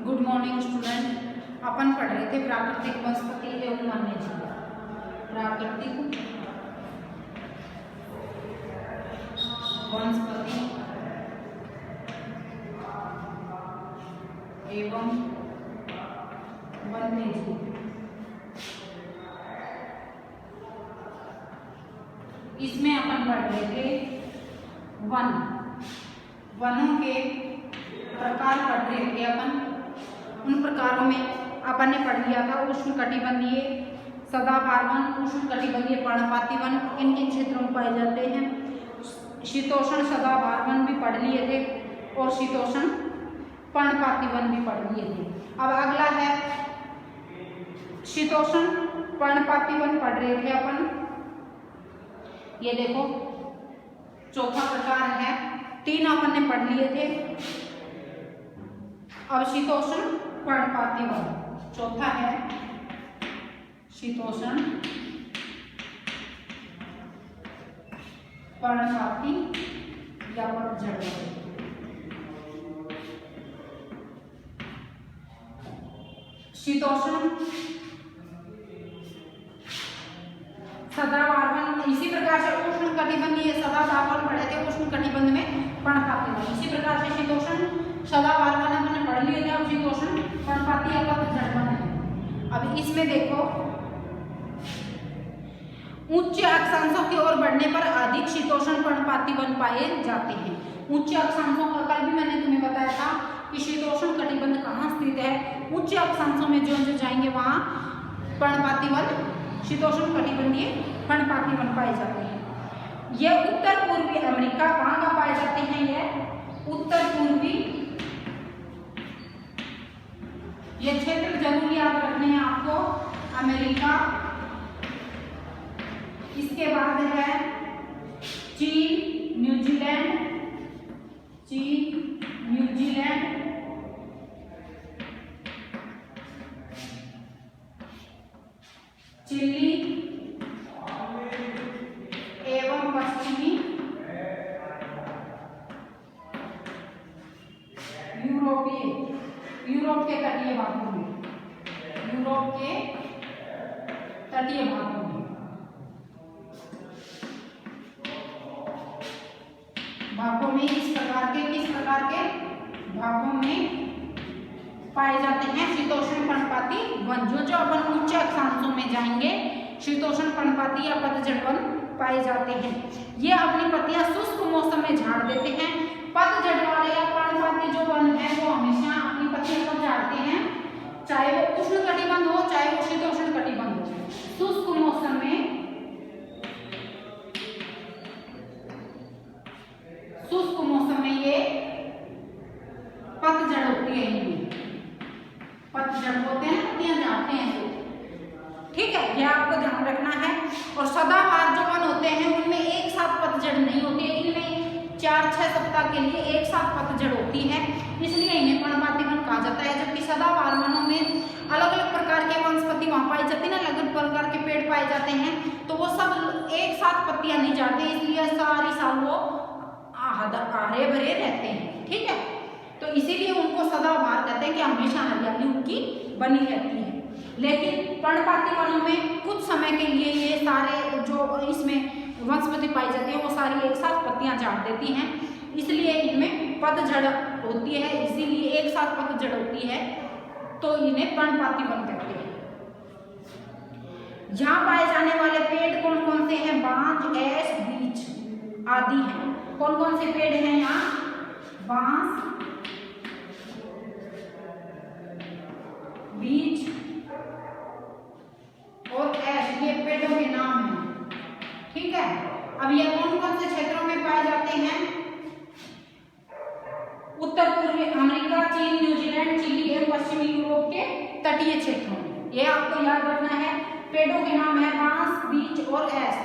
Good morning student. अपन पढ़ रहे थे प्राकृतिक वनस्पति एवं वन्य जीव। प्राकृतिक वनस्पति एवं वन्य जीव। इसमें अपन पढ़ रहे थे वनों के प्रकार पढ़ रहे थे अपन। उन प्रकारों में अपन ने पढ़ लिया था उष्णकटिबंधीय, सदाबहार वन, उष्णकटिबंधीय पर्णपाती वन किन किन क्षेत्रों में पाए जाते हैं। शीतोष्ण सदाबहार वन भी पढ़ लिए थे और शीतोष्ण पर्णपाती वन भी पढ़ लिए थे। अब अगला है शीतोष्ण पर्णपाती वन पढ़ रहे थे अपन। ये देखो चौथा प्रकार है, 3 अपन ने पढ़ लिए थे। अब शीतोष्ण पर्णपाती वन चौथा है, शीतोष्ण पर्णपाती या पतझड़ वन। शीतोष्ण सदाबहार वन, इसी प्रकार से उष्णकटिबंधीय सदाबहार वन पढ़े थे, उष्णकटिबंध में पर्णपाती वन। इसी प्रकार से शीतोष्ण सदाबहार वन हमने पढ़ लिए थे। अब शीतोष्ण पर्णपाती या पतझड़ वन है। अब इसमें देखो उच्च अक्षांशों की ओर बढ़ने पर अधिक शीतोष्ण पर्णपाती वन पाए जाते हैं। उच्च अक्षांशों का कल भी मैंने तुम्हें बताया था कि शीतोष्ण कटिबंध कहाँ स्थित है। उच्च अक्षांशों में जो जाएंगे वहां पर्णपाती वन, शीतोष्ण कटिबंधीय पर्णपाती वन पाए जाते हैं। यह उत्तर पूर्वी अमेरिका कहाँ पाए जाते हैं। यह उत्तर पूर्वी, यह क्षेत्र जरूर याद रखने हैं आपको, अमेरिका। इसके बाद है चीन, न्यूजीलैंड, चिली एवं पश्चिमी यूरोप के तटीय भागों में, यूरोप के तटीय भागों में किस प्रकार के भागों में पाए जाते हैं शीतोष्ण पर्णपाती वन। जो अपन उच्च अक्षांशों में जाएंगे शीतोष्ण पर्णपाती या पतझड़ वन पाए जाते हैं। ये अपनी पत्तियां शुष्क मौसम में झाड़ देते हैं। पतझड़ वाले या पर्णपाती जो वन है वो हमेशा अपनी पत्तियां कब झाड़ते हैं, चाहे वो उष्णकटिबंध हो चाहे वो शीतोष्ण कटिबंध हो। शुष्क मौसम में ये पतझड़ होती है, इनमें पतझड़ होते हैं, पत्तियां झाड़ते हैं तो ठीक है, यह आपको ध्यान रखना है। और सदाबहार जो वन होते हैं उनमें एक साथ पतझड़ नहीं होती है, इनमें 4-6 सप्ताह के लिए एक साथ पतझड़ होती है, इसलिए इन्हें पर्णपाती वन कहा जाता है। जबकि सदाबहार वनों में अलग अलग प्रकार के वनस्पति वहां पाई जाती है ना, अलग अलग प्रकार के पेड़ पाए जाते हैं, तो वो सब एक साथ पत्तियां नहीं झाड़ते, इसलिए सारी साल वो हरे भरे रहते हैं। ठीक है, तो इसीलिए उनको सदाबहार कहते हैं कि हमेशा हरियाली उनकी बनी रहती है। लेकिन पर्णपाती वनों में कुछ समय के लिए ये सारे जो इसमें वनस्पति पाई जाती है वो सारी एक साथ पत्तियां झाड़ देती हैं, इसलिए इनमें पतझड़ होती है। इसीलिए एक साथ पतझड़ होती है तो इन्हें पर्णपाती वन कहते हैं। यहाँ पाए जाने वाले पेड़ कौन कौन से हैं, बांज, ऐश, बीच आदि हैं। कौन कौन से पेड़ हैं यहाँ, बांस, बीच और ऐश, ये पेड़ों के नाम हैं। ठीक है, अब ये कौन कौन से क्षेत्रों में पाए जाते हैं, उत्तर पूर्वी अमेरिका, चीन, न्यूजीलैंड, चिली एवं पश्चिमी यूरोप के तटीय क्षेत्रों में। ये आपको याद रखना है। पेड़ों के नाम है बांस, बीच और ऐश।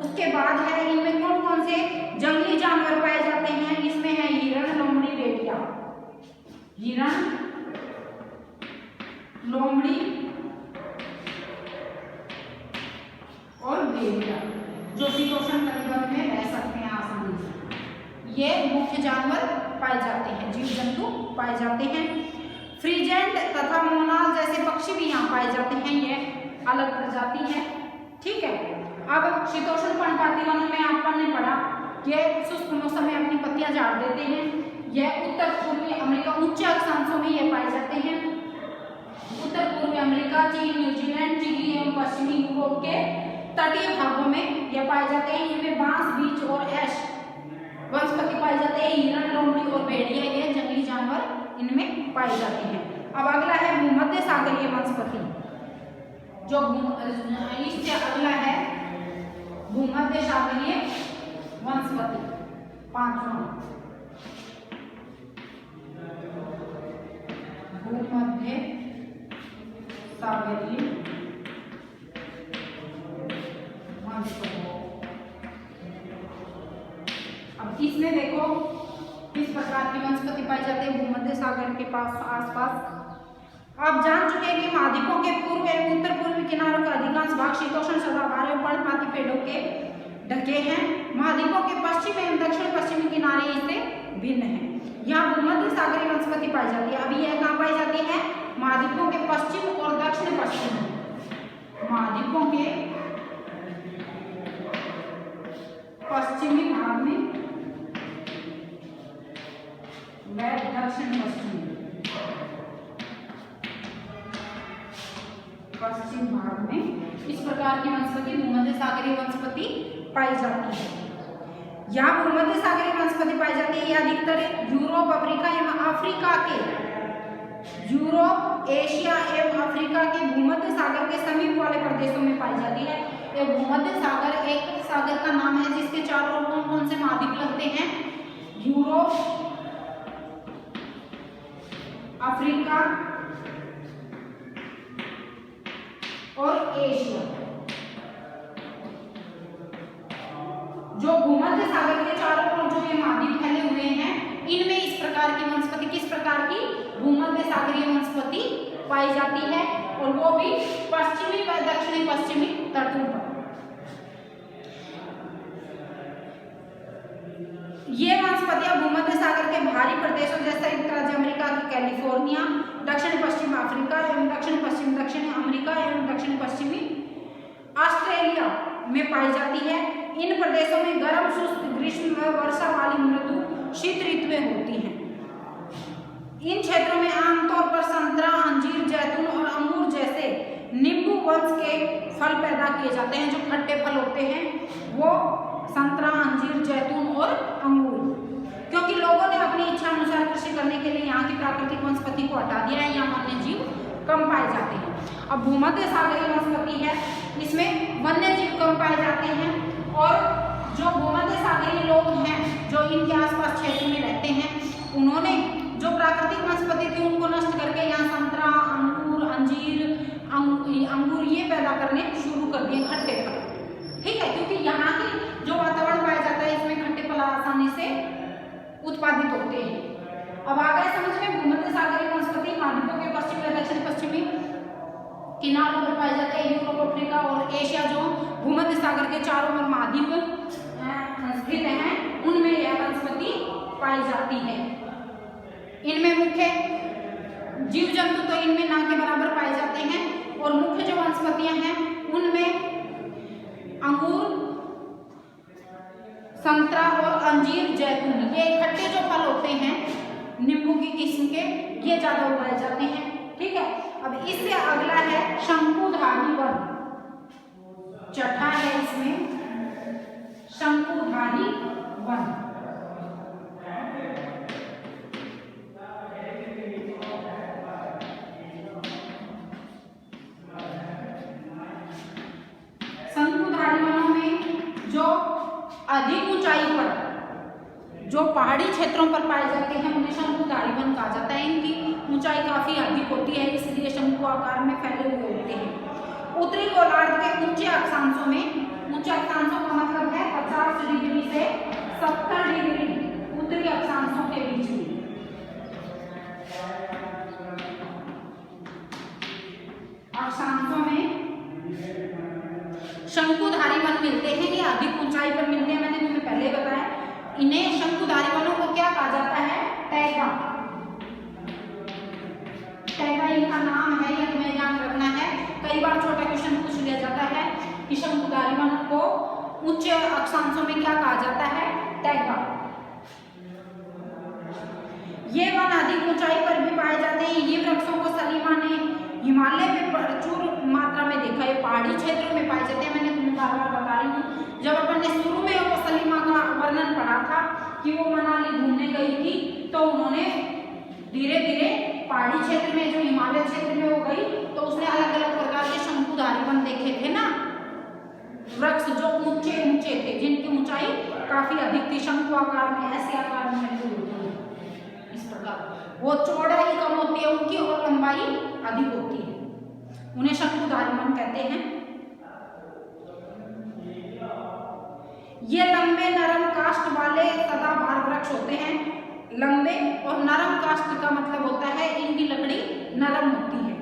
उसके बाद है इनमें कौन कौन से जंगली जानवर पाए जाते हैं। इसमें है हिरण, लोमड़ी, भेड़िया, हिरण, लोमड़ी और भेड़िया, जो शीतोष्ण कटिबंध में रह सकते हैं आसानी से। ये मुख्य जानवर पाए जाते हैं, जीव जंतु पाए जाते हैं। फ्रीजेंट तथा मोनाल जैसे पक्षी भी यहाँ पाए जाते हैं, ये अलग प्रजाति है। ठीक है, अब शीतोष्ण पर्णपाती वनों में आपने पढ़ा ये शुष्क मौसम में अपनी पत्तियां झाड़ देते हैं। यह उत्तर पूर्वी अमेरिका उच्च अक्षांशों में ये पाए जाते हैं। उत्तर पूर्वी अमेरिका, चीन, न्यूजीलैंड, चिली एवं पश्चिमी यूरोप के तटीय भागों में ये पाए जाते हैं। इनमें बांस, बीच और ऐश वनस्पति पाए जाते हैं। हिरण, लोमड़ी और भेड़िया ये जंगली जानवर इनमें पाए जाते हैं। अब अगला है भूमध्य सागरीय वनस्पति, जो इससे अगला है भूमध्य सागरीय वनस्पति, पांचवा भूमध्य सागरीय वनस्पति। अब इसमें देखो किस प्रकार की वनस्पति पाई जाती है भूमध्य सागर के पास आसपास। आप जान चुके हैं कि महाद्वीपों के पूर्व एवं उत्तर पूर्वी किनारों का अधिकांश भाग शीतोष्ण सदाबहार एवं पर्णपाती पेड़ों के ढके हैं। महाद्वीपों के पश्चिम एवं दक्षिण पश्चिमी किनारे इससे भिन्न हैं। यहाँ भूमध्य सागरीय वनस्पति पाई जाती है। अभी यह कहाँ पाई जाती है? महाद्वीपों के पश्चिम और दक्षिण पश्चिम, महाद्वीपों के पश्चिमी भाग में व दक्षिण पश्चिम भाग में इस प्रकार की वनस्पति भूमध्य सागरीय वनस्पति पाई जाती है। यहाँ भूमध्य सागरीय वनस्पति पाई जाती है। यह अधिकतर यूरोप, अफ्रीका एवं अफ्रीका के यूरोप, एशिया एवं अफ्रीका के भूमध्य सागर के समीप वाले प्रदेशों में पाई जाती है। एक भूमध्य सागर एक सागर का नाम है जिसके चारों ओर कौन कौन से महाद्वीप लगते हैं? यूरोप, अफ्रीका और एशिया। जो भूमध्य सागर के चारों ओर जो ये महाद्वीप फैले हुए हैं, इनमें इस प्रकार की वनस्पति, किस प्रकार की भूमध्य सागरीय वनस्पति पाई जाती है, और वो भी पश्चिमी व दक्षिणी पश्चिमी तटों पर। ये वनस्पतियां भूमध्य सागर के बाहरी प्रदेशों जैसे संयुक्त राज्य अमेरिका की कैलिफोर्निया, दक्षिण पश्चिम अफ्रीका एवं दक्षिण पश्चिम दक्षिणी अमेरिका एवं दक्षिण पश्चिमी ऑस्ट्रेलिया में पाई जाती है। इन प्रदेशों में गर्म, शुष्क, ग्रीष्म व वर्षा वाली मृदु शीत ऋतुएं होती हैं। इन क्षेत्रों में आमतौर पर संतरा, अंजीर, जैतून और अंगूर जैसे नींबू वंश के फल पैदा किए जाते हैं। जो खट्टे फल होते हैं वो संतरा, अंजीर, जैतून और अंगूर। क्योंकि लोगों ने अपनी इच्छा अनुसार कृषि करने के लिए यहाँ की प्राकृतिक वनस्पति को हटा दिया है, यहाँ वन्य जीव कम पाए जाते हैं। अब भूमध्य सागरीय वनस्पति है, इसमें वन्य जीव कम पाए जाते हैं, और जो भूमध्य सागरीय लोग हैं जो इनके आसपास क्षेत्र में रहते हैं, उन्होंने जो प्राकृतिक वनस्पति थी उनको नष्ट करके यहाँ संतरा, अंगूर, अंजीर, अंगूर ये पैदा करने शुरू कर दिए, खट्टे फल। ठीक है, क्योंकि यहाँ की जो वातावरण पाया जाता है इसमें खट्टे फल आसानी से उत्पादित होते हैं। अब आ गए समझ में भूमध्य सागरीय वनस्पति महाद्वीपों के पश्चिम व दक्षिण पश्चिमी किनारों पर पाए जाते हैं। यूरोप, अफ्रीका और एशिया जो भूमध्य सागर के चारों ओर महाद्वीप स्थित हैं, उनमें यह वनस्पति पाई जाती है। इनमें मुख्य जीव जंतु तो इनमें ना के बराबर पाए जाते हैं, और मुख्य जो वनस्पतियां हैं उनमें अंगूर, संतरा और अंजीर, जैतून, ये खट्टे जो फल होते हैं नींबू की किस्म के, ये ज्यादा उगाए जाते हैं। ठीक है, अब इससे अगला है शंकुधारी वन, छठा है इसमें शंकुधारी वन। शंकुधारी वनों में जो अधिक ऊंचाई पर जो पहाड़ी क्षेत्रों पर पाए जाते हैं उन्हें शंकुधारी वन कहा जाता है। इनकी ऊंचाई काफी अधिक होती है, इसलिए शंकु आकार में फैले हुए होते हैं। उत्तरी गोलार्ध के ऊंचे अक्षांशों में, ऊंचे अक्षांशों का मतलब है 50 डिग्री से 70 डिग्री उत्तरी अक्षांशों के बीच में, अक्षांशों में शंकुधारी वन मिलते हैं। ये अधिक ऊंचाई पर मिलते हैं, मैंने तुम्हें पहले बताया। इन्हें शंकुधारी वनों को क्या कहा जाता है? तैगा। कई बार छोटा क्वेश्चन पूछ लिया जाता है कि शंकुधारी वन को उच्च अक्षांशों में क्या कहा जाता है? टैगा। ये वन अधिक ऊंचाई पर भी पाए जाते हैं। ये वृक्षों को सलीमा ने हिमालय में प्रचुर मात्रा में देखा है, पहाड़ी क्षेत्रों में पाए जाते हैं। मैंने तुम्हें बार बार बता रही हूँ, जब अपन ने शुरू में वो सलीमा का वर्णन पढ़ा था कि वो मनाली घूमने गई थी, तो उन्होंने धीरे धीरे पहाड़ी क्षेत्र में, जो हिमालय क्षेत्र में वो गई, तो उसने अलग अलग प्रकार के शंकुधारी वन देखे थे ना, वृक्ष जो ऊंचे ऊंचे थे, जिनकी ऊंचाई काफी अधिक थी, शंकु आकार में, ऐसे आकार में इस प्रकार। वो चौड़ाई कम होती है उनकी और लंबाई अधिक होती है, उन्हें शंकुधारी वन कहते हैं। ये लंबे नरम काष्ठ वाले सदाबहार वृक्ष होते हैं। लंबे और नरम काष्ठ का मतलब होता है इनकी लकड़ी नरम होती है,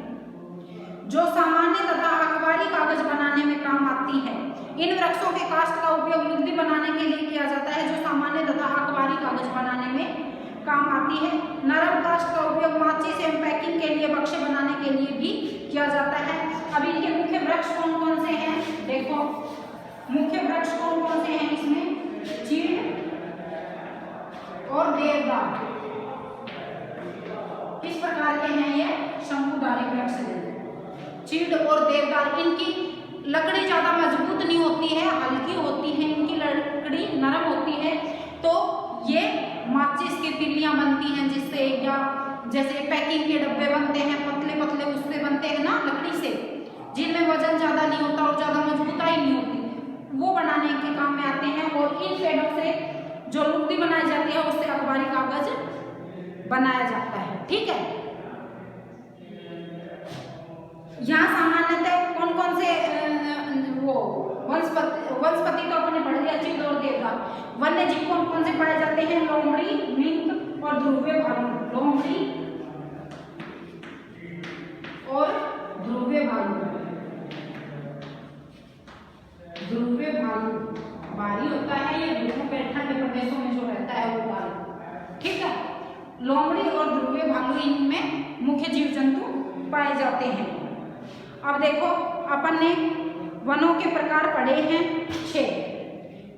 जो सामान्य तथा अखबारी कागज बनाने में काम आती है। इन वृक्षों के काष्ठ का उपयोग लुगदी बनाने के लिए किया जाता है, जो सामान्य तथा अखबारी कागज बनाने में काम आती है। नरम काष्ठ का उपयोग माचिस एवं पैकिंग के लिए बक्से बनाने के लिए भी किया जाता है। अब इनके मुख्य वृक्ष कौन कौन से हैं? देखो, मुख्य वृक्ष कौन कौन से हैं इसमें? चीड़ और देवदार, किस प्रकार के हैं ये? शंकुधारी वृक्ष। चीड़ और देवदार, इनकी लकड़ी ज्यादा मजबूत नहीं होती है, हल्की होती है, इनकी लकड़ी नरम होती है, तो ये माचिस की तिल्लियां बनती हैं जिससे, या जैसे पैकिंग के डब्बे बनते हैं पतले पतले, उससे बनते हैं ना लकड़ी से, जिनमें वजन ज्यादा नहीं होता और ज्यादा मजबूताई नहीं होती, वो बनाने के काम में आते हैं। और इन पेड़ों से जो लुगदी बनाई जाती है उससे अखबारी कागज बनाया जाता है। ठीक है, यहाँ सामान्यतः कौन कौन से वो वनस्पति तो अपने पढ़ लिया, चीड़ और देवदार। वन्य जीव कौन कौन से पाए जाते हैं? लोमड़ी, मिंक और ध्रुवीय भालू। लोमड़ी और ध्रुवीय भालू। ध्रुवीय भालू भारी होता है, ये ध्रुव पे ठंडे प्रदेशों में जो रहता है वो भालू। ठीक है, लोमड़ी और ध्रुवीय भालू इनमें मुख्य जीव जंतु पाए जाते हैं। अब देखो, अपन ने वनों के प्रकार पढ़े हैं 6।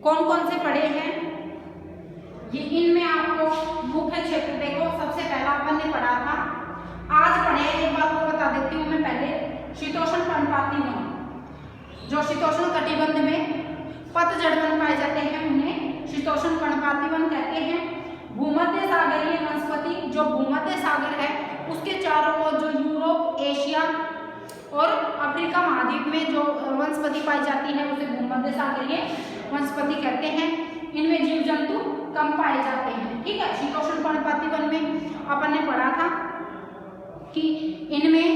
कौन कौन से पढ़े हैं ये? इनमें आपको मुख्य क्षेत्र देखो, सबसे पहला अपन ने पढ़ा था, आज पढ़े, एक बार को बता देती हूँ मैं पहले। शीतोष्ण पर्णपाती वन, जो शीतोष्ण कटिबंध में पतझड़ वन पाए जाते हैं, उन्हें शीतोष्ण पर्णपाती वन कहते हैं। भूमध्य सागरीय वनस्पति, जो भूमध्य सागर है उसके चारों ओर जो यूरोप, एशिया और अफ्रीका महाद्वीप में जो वनस्पति पाई जाती है उसे भूमध्य सागरीय वनस्पति कहते हैं। इनमें जीव जंतु कम पाए जाते हैं। ठीक है, शीतोष्ण पर्णपाती वन में अपन ने पढ़ा था कि इनमें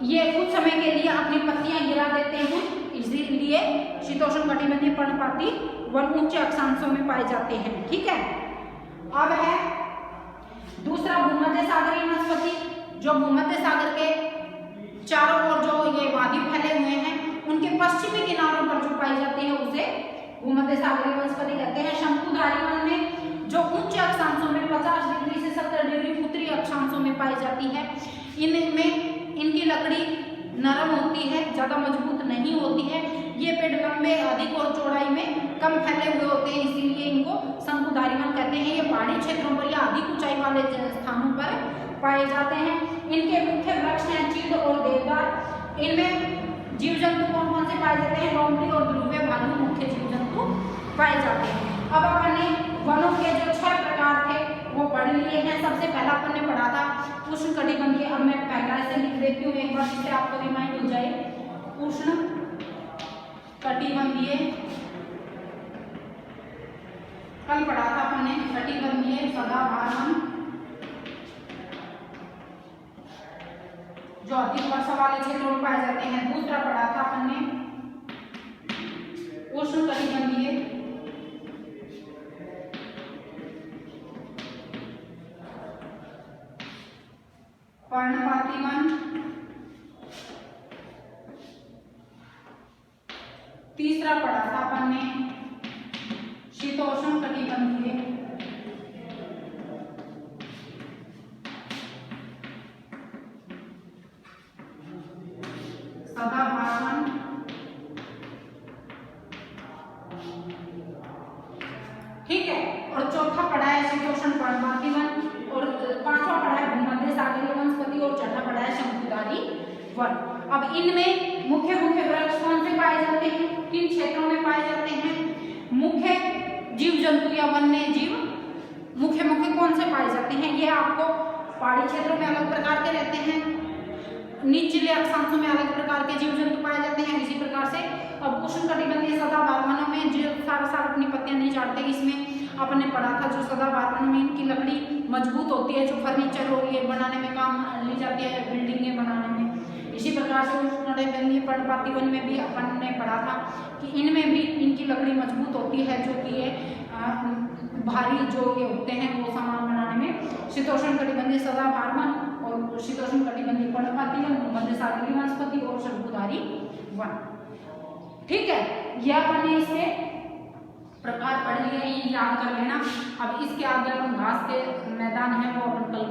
ये कुछ समय के लिए अपनी पत्तियां गिरा देते हैं, इसलिए शीतोष्ण कटिबंधीय पर्णपाती वन उच्च अक्षांशों में पाए जाते हैं। ठीक है, अब है दूसरा भूमध्य सागरीय वनस्पति, जो भूमध्य सागर के चारों ओर जो ये महाद्वीप फैले हुए हैं उनके पश्चिमी किनारों पर जो पाई जाती है उसे भूमध्य सागरीय वनस्पति कहते हैं। शंकुधारी वन में जो उच्च अक्षांशों में 50 डिग्री से 70 डिग्री उत्तरी अक्षांशों में पाई जाती है, इनमें इनकी लकड़ी नरम होती है, ज्यादा मजबूत नहीं होती है। ये पेड़ लंबे, अधिक और चौड़ाई में कम फैले हुए होते हैं, इसीलिए इनको शंकुधारी वन कहते हैं। ये पहाड़ी क्षेत्रों पर या अधिक ऊंचाई वाले स्थानों पर पाए जाते हैं। इनके मुख्य वृक्ष हैं चीड़ और देवदार। इनमें जीव जंतु कौन कौन से पाए जाते हैं? लोमड़ी और ध्रुवीय भालू मुख्य जीव जंतु पाए जाते हैं। अब अपन ने वनों के जो 6 प्रकार थे वो पढ़ लिए हैं। सबसे पहला अपन ने पढ़ा था उष्ण कटिबंधीय। अब मैं पहला ऐसे लिख देती हूँ एक बार, जिससे आपको रिमाइंड हो जाए। उष्ण कटिबंधीय, कल पढ़ा था अपन ने कटिबंधीय सदाबहार वन, जो अधिक वर्षा वाले क्षेत्रों में पाए जाते हैं। दूसरा पढ़ा था अपन ने उष्ण कटिबंधीय पर्णपाती वन। तीसरा पढ़ा था अपन ने शीतोष्ण कटिबंधीय सदाबहार वन, ठीक है। और चौथा पड़ा है शीतोष्ण पर्णपाती वन, और पांचवा पड़ा है भूमध्य सागरीय वनस्पति, और छठा पड़ा है शंकुधारी वन। अब इनमें मुख्य मुख्य वृक्ष कौन से पाए जाते हैं, किन क्षेत्रों में पाए जाते हैं? मुख्य जीव जंतु या वन्य जीव मुख्य मुख्य कौन से पाए जाते हैं? ये आपको पहाड़ी क्षेत्रों में अलग प्रकार के रहते हैं, निचले अक्षांशों में अलग प्रकार के जीव जंतु पाए जाते हैं। इसी प्रकार से अब उष्णकटिबंधीय सदाबहार वनों में जो साल अपनी पत्तियां नहीं झाड़ते, इसमें अपने पढ़ा था जो सदाबहार वनों में इनकी लकड़ी मजबूत होती है, जो फर्नीचर और ये बनाने में काम ली जाती है, बिल्डिंगें बनाने में। इसी प्रकार से उष्णकटिबंधीय पर्णपाती वन में भी अपन ने पढ़ा था कि इनमें भी इनकी लकड़ी मजबूत होती है, जो कि ये भारी जो ये होते हैं वो सामान बनाने में। शीतोष्ण कटिबंधीय सदाबहार वन और शीतोष्ण कटिबंधीय पर्णपाती वन, भूमध्य सागरीय वनस्पति और शंकुधारी वन, ठीक है। यह अपन ने इसके प्रकार पढ़ लिए, ये याद कर लेना। अब इसके आगे अपन घास के मैदान है वो अपन कल